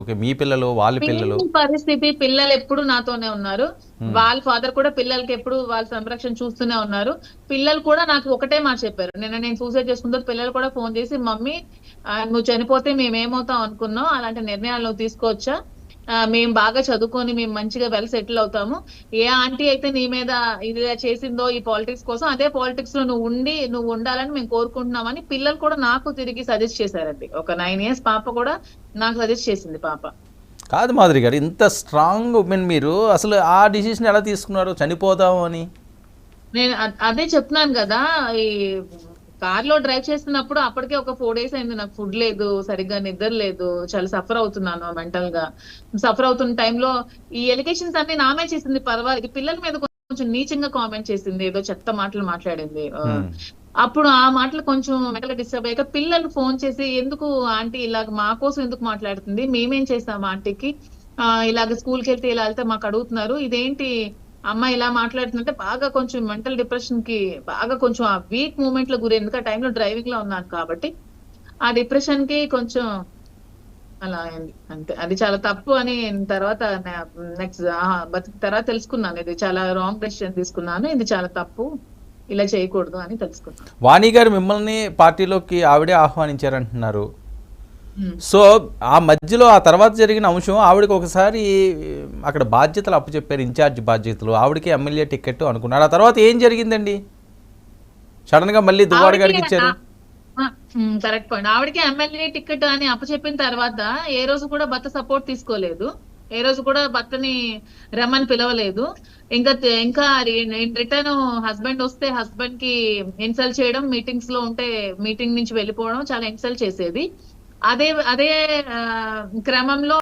Okay. మీ పిల్లలు, వాళ్ళ పిల్లలు. మెయిన్ పరిస్థితి పిల్లలు ఎప్పుడు నాతోనే ఉన్నారు. హ్మ్. వాళ్ళ ఫాదర్ కూడా పిల్లలకి ఎప్పుడు వాళ్ళ సంరక్షణ చూస్తూనే ఉన్నారు. పిల్లలు కూడా నాకు ఒకటే మాట చెప్పారు. నేను సూసైడ్ చేసుకున్న తర్వాత పిల్లలు కూడా ఫోన్ చేసి, మమ్మీ నువ్వు చనిపోతే మేమేమవుతాం అనుకున్నావు. అలాంటి నిర్ణయాలు నువ్వు తీసుకోవచ్చా? మేము బాగా చదువుకొని మేము మంచిగా వెల్ సెటిల్ అవుతాము. ఏ ఆంటీ అయితే నీ మీద ఇది చేసిందో ఈ పాలిటిక్స్ కోసం, అదే పాలిటిక్స్ లో నువ్వు ఉండాలని మేము కోరుకుంటున్నామని పిల్లలు కూడా నాకు తిరిగి సజెస్ట్ చేశారండి. ఒక 9 ఇయర్స్ పాప కూడా నాకు సజెస్ట్ చేసింది పాప. కాదు మాధురి గారు, ఇంత స్ట్రాంగ్ ఉమెన్ మీరు అసలు ఆ డిసిషన్ ఎలా తీసుకున్నారు చనిపోదాము అని? నేను అదే చెప్తున్నాను కదా. ఈ కార్ లో డ్రైవ్ చేస్తున్నప్పుడు అప్పటికే ఒక 4 days అయింది. నాకు ఫుడ్ లేదు, సరిగ్గా నిద్ర లేదు, చాలా సఫర్ అవుతున్నాను మెంటల్ గా. సఫర్ అవుతున్న టైంలో ఈ ఎలిగేషన్స్ అన్ని నామే చేసింది పర్వాలేదు, పిల్లల మీద కొంచెం నీచంగా కామెంట్ చేసింది, ఏదో చెత్త మాటలు మాట్లాడింది. హ్మ్. అప్పుడు ఆ మాటలు కొంచెం మెంటల్ డిస్టర్బ్ అయ్యాక పిల్లలు ఫోన్ చేసి, ఎందుకు ఆంటీ ఇలాగ మా కోసం ఎందుకు మాట్లాడుతుంది, మేమేం చేస్తాం ఆంటీకి, ఇలాగ స్కూల్కి వెళ్తే ఇలా వెళ్తే మాకు అడుగుతున్నారు, ఇదేంటి అమ్మ ఇలా మాట్లాడుతుందంటే బాగా కొంచెం మెంటల్ డిప్రెషన్ కి బాగా కొంచెం ఆ వీక్ మూమెంట్ లో గురి, ఎందుకంటే ఆ టైంలో డ్రైవింగ్ లో ఉన్నాను కాబట్టి ఆ డిప్రెషన్ కి కొంచెం అలా అయింది అంతే. అది చాలా తప్పు అని తర్వాత నెక్స్ట్ బతికి తర్వాత తెలుసుకున్నాను, ఇది చాలా రాంగ్ డెసిషన్ తీసుకున్నాను, ఇది చాలా తప్పు, ఇలా చేయకూడదు అని తెలుసుకున్నాను. వాణి గారు మిమ్మల్ని పార్టీలోకి ఆవిడే ఆహ్వానించారంటున్నారు. ఉమ్. సో ఆ మధ్యలో ఆ తర్వాత జరిగిన అంశం, ఆవిడకి ఒకసారి అక్కడ బాధ్యతలు అప్పచెప్పారు, ఇన్ఛార్జ్ బాధ్యతలు, ఆవిడకి ఎమ్మెల్యే టికెట్ అనుకున్నారు. ఆ తర్వాత ఏం జరిగిందండి? సడన్గా మళ్ళీ దువ్వాడ ఆవిడకి గారికి ఇచ్చారు. Correct point. ఆవిడకి ఎమ్మెల్యే టికెట్ అని అప్పచెప్పిన తర్వాత ఏ రోజు కూడా భర్త సపోర్ట్ తీసుకోలేదు. ఏ రోజు కూడా భర్తని రమ్మని పిలవలేదు. ఇంకా రిటర్న్ హస్బెండ్ వస్తే హస్బెండ్ కి ఇన్సల్ట్ చేయడం, మీటింగ్స్ లో ఉంటే మీటింగ్ నుంచి వెళ్ళిపోవడం, చాలా ఇన్సల్ట్ చేసేది. అదే అదే క్రమంలో